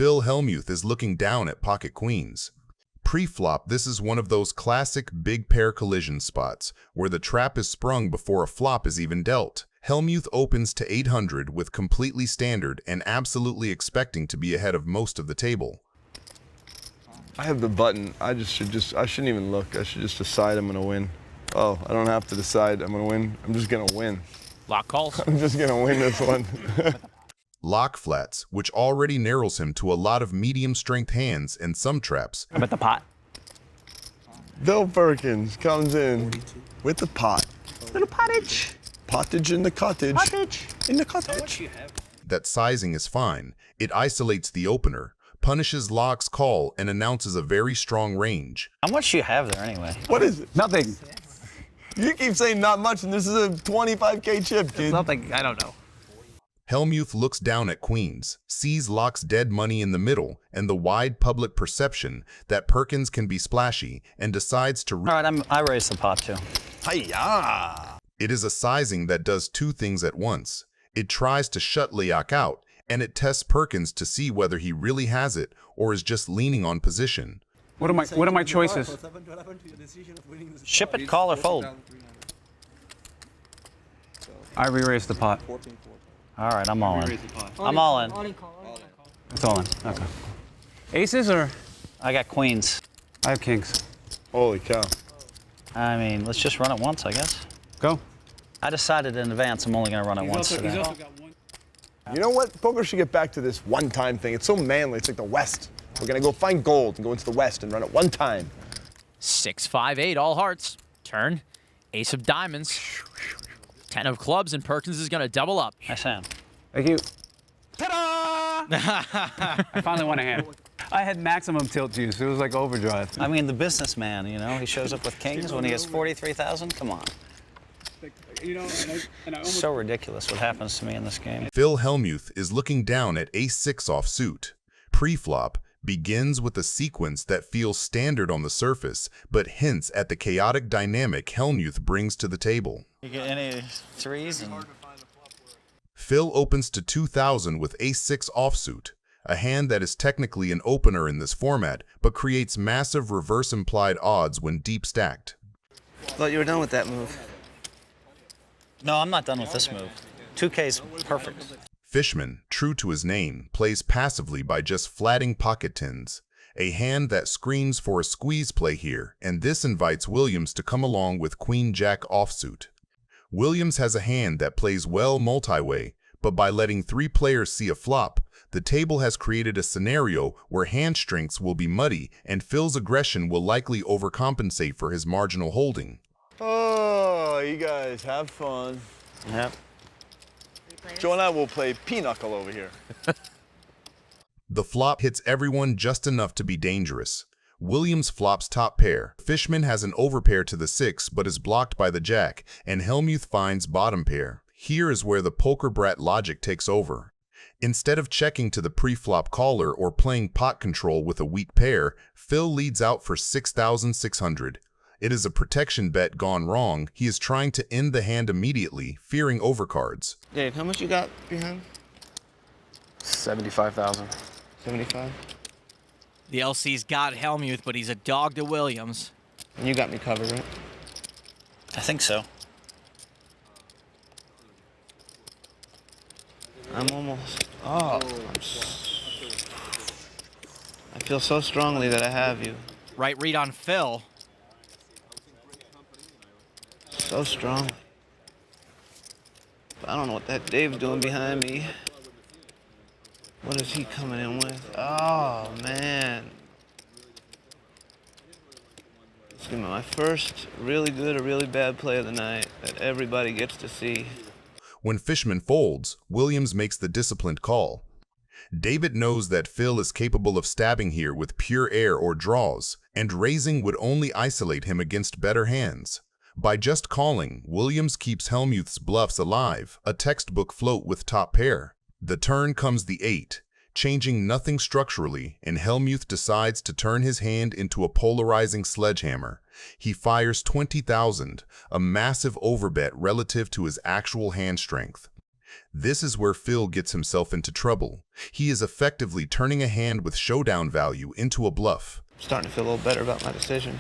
Phil Hellmuth is looking down at pocket queens. Pre-flop, this is one of those classic big pair collision spots where the trap is sprung before a flop is even dealt. Hellmuth opens to 800 with completely standard and absolutely expecting to be ahead of most of the table. I have the button. I shouldn't even look. I should just decide I'm gonna win. Oh, I don't have to decide I'm gonna win. I'm just gonna win. Lock calls. I'm just gonna win this one. Lock flats, which already narrows him to a lot of medium strength hands and some traps. How about the pot? Bill Perkins comes in with the pot. Little pottage. Pottage in the cottage. Pottage. In the cottage. That sizing is fine. It isolates the opener, punishes Lock's call, and announces a very strong range. How much do you have there anyway? What is it? Nothing. You keep saying not much, and this is a 25K chip, kid. Nothing. I don't know. Hellmuth looks down at queens, sees Lock's dead money in the middle and the wide public perception that Perkins can be splashy, and decides to... All right, I raised the pot too. Hi-ya! It is a sizing that does two things at once. It tries to shut Leok out, and it tests Perkins to see whether he really has it or is just leaning on position. What are my choices? Ship it, call, or fold. I re-raised the pot. All right, I'm all in. I'm all in. It's all in. Okay. Aces or? I got queens. I have kings. Holy cow. I mean, let's just run it once, I guess. Go. I decided in advance I'm only going to run it once today. You know what? Poker should get back to this one-time thing. It's so manly. It's like the West. We're going to go find gold and go into the West and run it one time. 6, 5, 8, all hearts. Turn. Ace of diamonds. 10 of clubs, and Perkins is going to double up. Nice hand. Thank you. Ta-da! I finally won a hand. I had maximum tilt juice. It was like overdrive. I mean, the businessman, you know, he shows up with kings when he has 43,000. Come on. So ridiculous what happens to me in this game. Phil Hellmuth is looking down at ace-6 offsuit. Pre-flop begins with a sequence that feels standard on the surface, but hints at the chaotic dynamic Hellmuth brings to the table. You get any threes? Phil opens to 2,000 with ace-6 offsuit, a hand that is technically an opener in this format, but creates massive reverse implied odds when deep stacked. Thought you were done with that move. No, I'm not done with this move. 2K's perfect. Fishman, true to his name, plays passively by just flatting pocket tens, a hand that screams for a squeeze play here, and this invites Williams to come along with Queen-Jack offsuit. Williams has a hand that plays well multi-way, but by letting 3 players see a flop, the table has created a scenario where hand strengths will be muddy and Phil's aggression will likely overcompensate for his marginal holding. Oh, you guys have fun. Yep. Joe and I will play pinochle over here. The flop hits everyone just enough to be dangerous. Williams flops top pair. Fishman has an overpair to the 6 but is blocked by the jack, and Hellmuth finds bottom pair. Here is where the poker brat logic takes over. Instead of checking to the pre-flop caller or playing pot control with a weak pair, Phil leads out for 6,600. It is a protection bet gone wrong. He is trying to end the hand immediately, fearing overcards. Dave, how much you got behind? 75,000. 75? The LC's got Hellmuth, but he's a dog to Williams. And you got me covered, right? I think so. I'm almost... Oh, I feel so strongly that I have you. Right read on Phil. So strong. I don't know what that Dave's doing behind me. What is he coming in with? Oh, man. It's gonna be my first really good or really bad play of the night that everybody gets to see. When Fishman folds, Williams makes the disciplined call. David knows that Phil is capable of stabbing here with pure air or draws, and raising would only isolate him against better hands. By just calling, Williams keeps Hellmuth's bluffs alive, a textbook float with top pair. The turn comes the 8, changing nothing structurally, and Hellmuth decides to turn his hand into a polarizing sledgehammer. He fires 20,000, a massive overbet relative to his actual hand strength. This is where Phil gets himself into trouble. He is effectively turning a hand with showdown value into a bluff. Starting to feel a little better about my decision.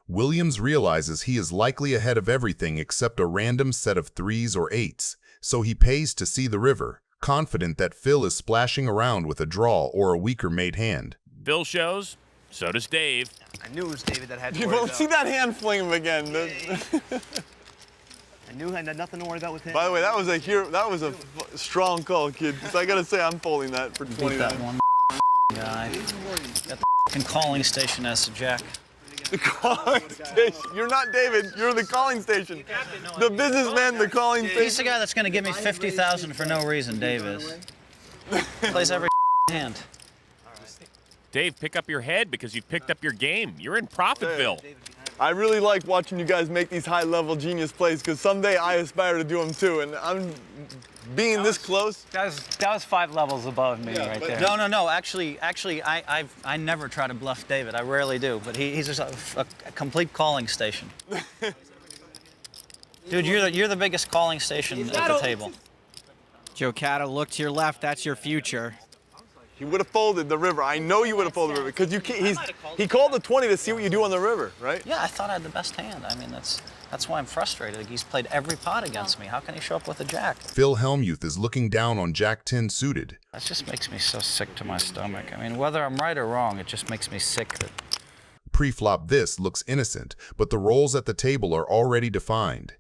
Williams realizes he is likely ahead of everything except a random set of 3s or 8s, so he pays to see the river, confident that Phil is splashing around with a draw or a weaker made hand. Phil shows, so does Dave. I knew it was David that had to worry Well, about. see that hand fling him again. I knew I had nothing to worry about with him. By the way, that was a strong call, kid. So I gotta say, I'm folding that for Beat 29. that one guy. Got the f***ing calling station as a jack. The calling station. You're not David. You're the calling station. The businessman, the calling He's the station. guy that's going to give me 50,000 for no reason, Dave is. Plays every hand. Dave, pick up your head because you've picked up your game. You're in Profitville. I really like watching you guys make these high-level genius plays because someday I aspire to do them too. And I'm being this close. That was 5 levels above me right there. No. Actually, I never try to bluff David. I rarely do. But he's just a complete calling station. Dude, you're the biggest calling station at the table. Joe Cata, look to your left. That's your future. He would have folded the river. I know you would have folded the river because he called the 20 to see what you do on the river, right? Yeah, I thought I had the best hand. I mean, that's why I'm frustrated. He's played every pot against me. How can he show up with a jack? Phil Hellmuth is looking down on Jack 10 suited. That just makes me so sick to my stomach. I mean, whether I'm right or wrong, it just makes me sick that Pre-flop this looks innocent, but the roles at the table are already defined.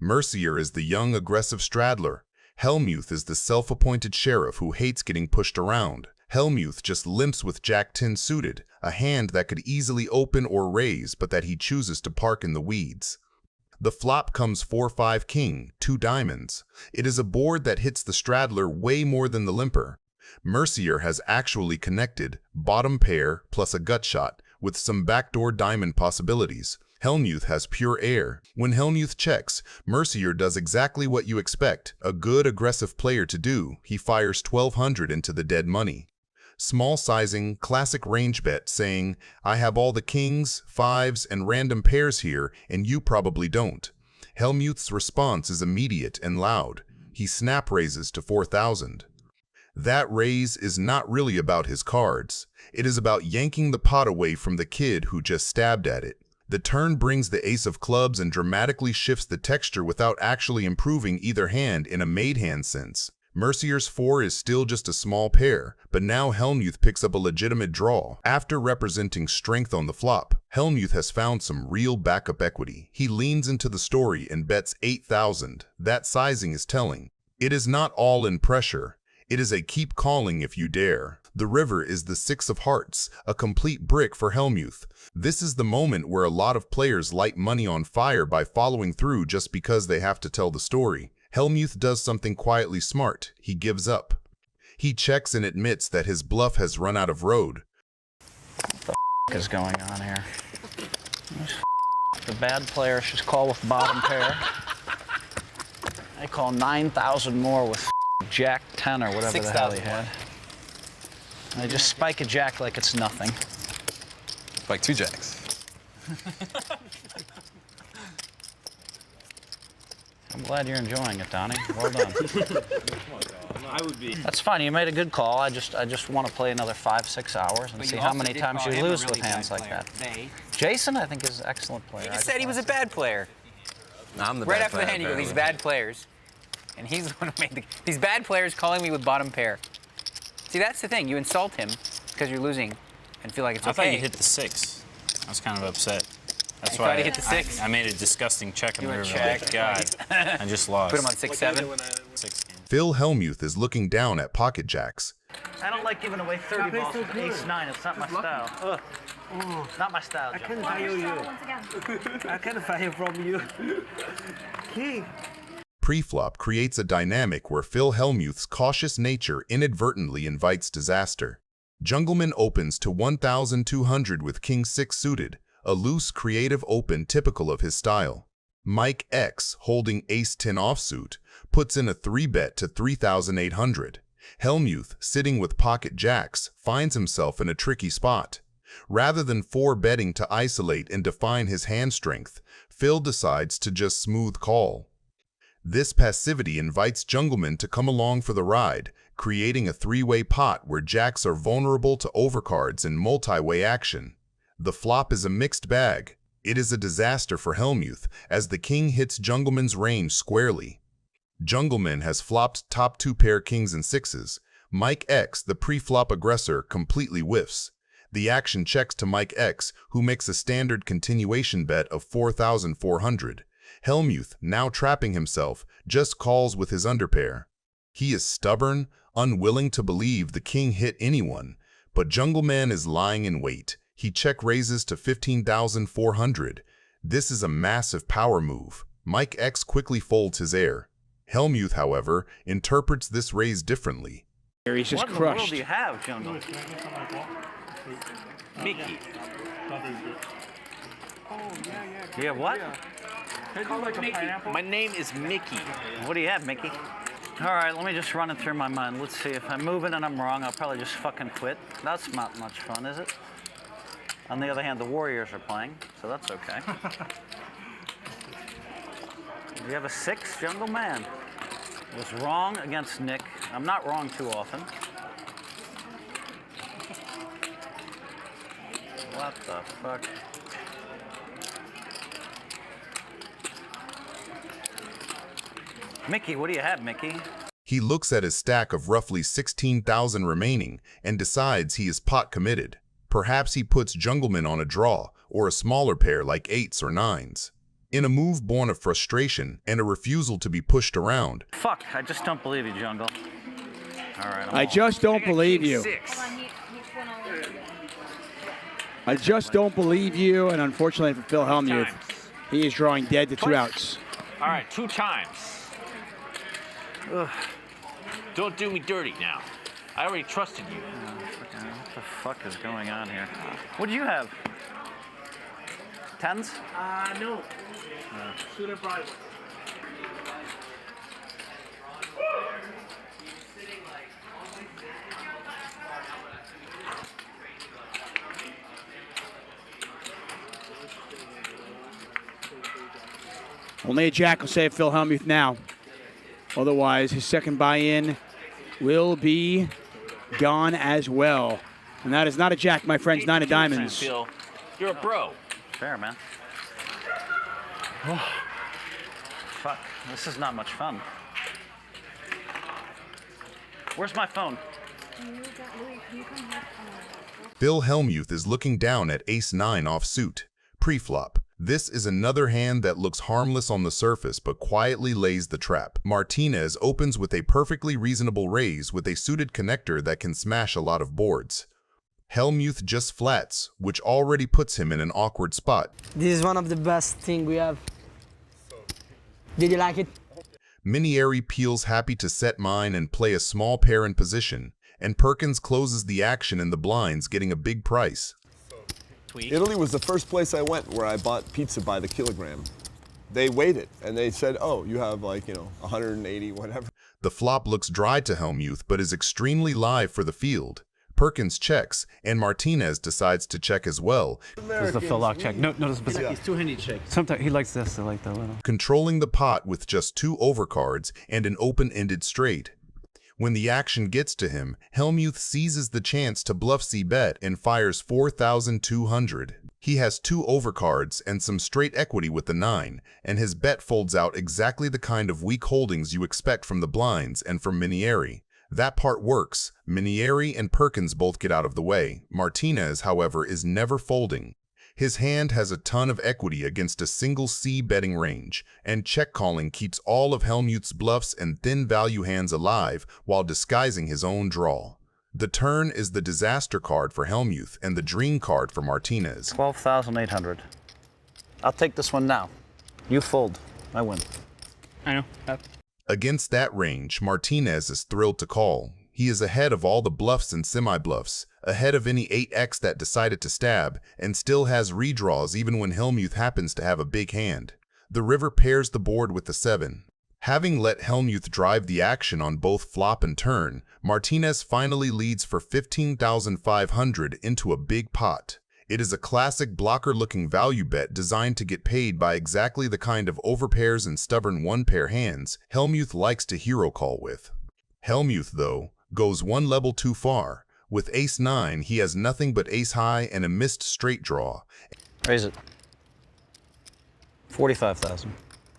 Mercier is the young, aggressive straddler. Hellmuth is the self-appointed sheriff who hates getting pushed around. Hellmuth just limps with Jack 10 suited, a hand that could easily open or raise, but that he chooses to park in the weeds. The flop comes 4-5 king, 2 diamonds. It is a board that hits the straddler way more than the limper. Mercier has actually connected, bottom pair plus a gut shot, with some backdoor diamond possibilities. Hellmuth has pure air. When Hellmuth checks, Mercier does exactly what you expect a good aggressive player to do. He fires 1,200 into the dead money. Small sizing, classic range bet saying, I have all the kings, 5s, and random pairs here, and you probably don't. Hellmuth's response is immediate and loud. He snap raises to 4,000. That raise is not really about his cards. It is about yanking the pot away from the kid who just stabbed at it. The turn brings the ace of clubs and dramatically shifts the texture without actually improving either hand in a made hand sense. Mercier's 4 is still just a small pair, but now Hellmuth picks up a legitimate draw. After representing strength on the flop, Hellmuth has found some real backup equity. He leans into the story and bets 8,000. That sizing is telling. It is not all in pressure. It is a keep calling if you dare. The river is the 6 of hearts, a complete brick for Hellmuth. This is the moment where a lot of players light money on fire by following through just because they have to tell the story. Hellmuth does something quietly smart. He gives up. He checks and admits that his bluff has run out of road. what the is going on here? The bad player should call with bottom pair. I call 9,000 more with Jack 10 or whatever the hell he had. I just spike a jack like it's nothing. Like 2 jacks. I'm glad you're enjoying it, Donnie. Well done. That's fine. You made a good call. I just want to play another 5-6 hours and see how many times you lose with hands like that. Jason, I think, is an excellent player. He just said he was a bad player. I'm the Right bad after the player, hand, you go, these apparently. bad players. And he's the one who made these bad players calling me with bottom pair. See, that's the thing. You insult him because you're losing and feel like it's okay. I thought you hit the 6. I was kind of upset. That's You why tried to hit the 6? I made a disgusting check in You the went river. check. God, I just lost. Put him on 6-7. 6 games. Phil Hellmuth is looking down at pocket jacks. I don't like giving away 30 balls with ace-9. It's not my style. Not my style, Joe. I can fire you. I can fire from you. King. Pre-flop creates a dynamic where Phil Hellmuth's cautious nature inadvertently invites disaster. Jungleman opens to 1,200 with King 6 suited, a loose, creative open typical of his style. Mike X, holding Ace 10 offsuit, puts in a 3-bet to 3,800. Hellmuth, sitting with pocket jacks, finds himself in a tricky spot. Rather than 4-betting to isolate and define his hand strength, Phil decides to just smooth call. This passivity invites junglemen to come along for the ride, creating a three-way pot where jacks are vulnerable to overcards and multi-way action. The flop is a mixed bag. It is a disaster for Hellmuth, as the king hits jungleman's range squarely. Jungleman has flopped top 2 pair kings and sixes. Mike X, the pre-flop aggressor, completely whiffs. The action checks to Mike X, who makes a standard continuation bet of 4,400. Hellmuth, now trapping himself, just calls with his underpair. He is stubborn, unwilling to believe the king hit anyone, but Jungleman is lying in wait. He check raises to 15,400. This is a massive power move. Mike X quickly folds his heir. Hellmuth, however, interprets this raise differently. He's just What in the world crushed. do you have, Jungle? Mickey. Do you have what? My name is Mickey. What do you have, Mickey? All right, let me just run it through my mind. Let's see, if I'm moving and I'm wrong, I'll probably just fucking quit. That's not much fun, is it? On the other hand, the Warriors are playing, so that's okay. You have a 6, Jungle Man. I was wrong against Nick. I'm not wrong too often. What the fuck? Mickey, what do you have, Mickey? He looks at his stack of roughly 16,000 remaining and decides he is pot committed. Perhaps he puts Jungleman on a draw, or a smaller pair like 8s or 9s. In a move born of frustration and a refusal to be pushed around. Fuck, I just don't believe you, Jungle. All right, I just don't believe you. I just don't believe you, and unfortunately for Phil Hellmuth, he is drawing dead to 2 outs. All right, 2 times. Ugh. Don't do me dirty now. I already trusted you. What the fuck is going on here? What do you have? 10s? No. Shooter bright. Only a jack will save Phil Hellmuth now. Otherwise, his second buy-in will be gone as well. And that is not a jack, my friends, 9 of diamonds. Phil, you're a bro. Fair, man. Fuck, this is not much fun. Where's my phone? Phil Hellmuth is looking down at ace-9 offsuit. Pre-flop. This is another hand that looks harmless on the surface but quietly lays the trap. Martinez opens with a perfectly reasonable raise with a suited connector that can smash a lot of boards. Hellmuth just flats, which already puts him in an awkward spot. This is one of the best thing we have. Did you like it? Minieri peels happy to set mine and play a small pair in position, and Perkins closes the action in the blinds, getting a big price. Italy was the first place I went where I bought pizza by the kilogram. They weighed it, and they said, oh, you have 180, whatever. The flop looks dry to Hellmuth, but is extremely live for the field. Perkins checks, and Martinez decides to check as well. This is the Phil Lock check. No, this is He's too-handed check. Sometimes he likes this, I like that little. Controlling the pot with just 2 overcards and an open-ended straight. When the action gets to him, Hellmuth seizes the chance to bluff c-bet and fires 4,200. He has 2 overcards and some straight equity with the 9, and his bet folds out exactly the kind of weak holdings you expect from the blinds and from Minieri. That part works. Minieri and Perkins both get out of the way. Martinez, however, is never folding. His hand has a ton of equity against a single C betting range, and check calling keeps all of Hellmuth's bluffs and thin value hands alive while disguising his own draw. The turn is the disaster card for Hellmuth and the dream card for Martinez. 12,800. I'll take this one now. You fold. I win. I know. Against that range, Martinez is thrilled to call. He is ahead of all the bluffs and semi-bluffs, ahead of any 8x that decided to stab, and still has redraws even when Hellmuth happens to have a big hand. The river pairs the board with the 7. Having let Hellmuth drive the action on both flop and turn, Martinez finally leads for 15,500 into a big pot. It is a classic blocker-looking value bet designed to get paid by exactly the kind of overpairs and stubborn one-pair hands Hellmuth likes to hero call with. Hellmuth, though, goes one level too far. With ace-9, he has nothing but ace-high and a missed straight draw. Raise it. 45,000.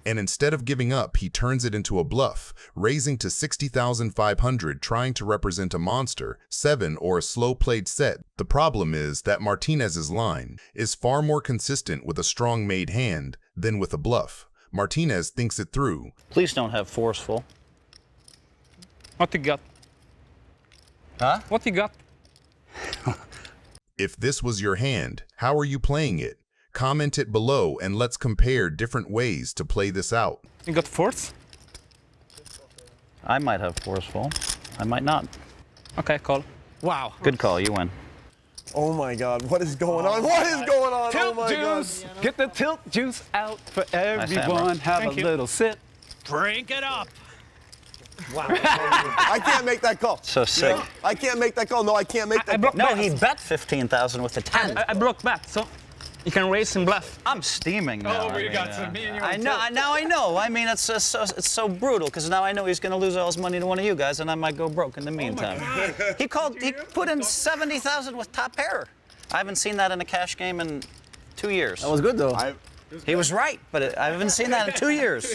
And instead of giving up, he turns it into a bluff, raising to 60,500, trying to represent a monster, 7, or a slow-played set. The problem is that Martinez's line is far more consistent with a strong made hand than with a bluff. Martinez thinks it through. Please don't have forceful. What you got? Huh? What you got? If this was your hand, how are you playing it? Comment it below and let's compare different ways to play this out. You got force? I might have forceful. I might not. Okay, call. Wow. Good call, you win. Oh my God, what is going on? What is going on? Tilt oh my juice! God. Get the tilt juice out for hammer. everyone. Have Thank a you. little sip. Drink it up. Wow. I can't make that call. So sick. I can't make that call. No, I can't make that call. No, he bet 15,000 with the 10. I block back, so you can raise and bluff. I'm steaming now. Oh, I you mean, got some. Me and you I on know. tilt. Now I know. I mean, it's so brutal because now I know he's going to lose all his money to one of you guys, and I might go broke in the meantime. He put in 70,000 with top pair. I haven't seen that in a cash game in 2 years. That was good though. He was right, but I haven't seen that in 2 years.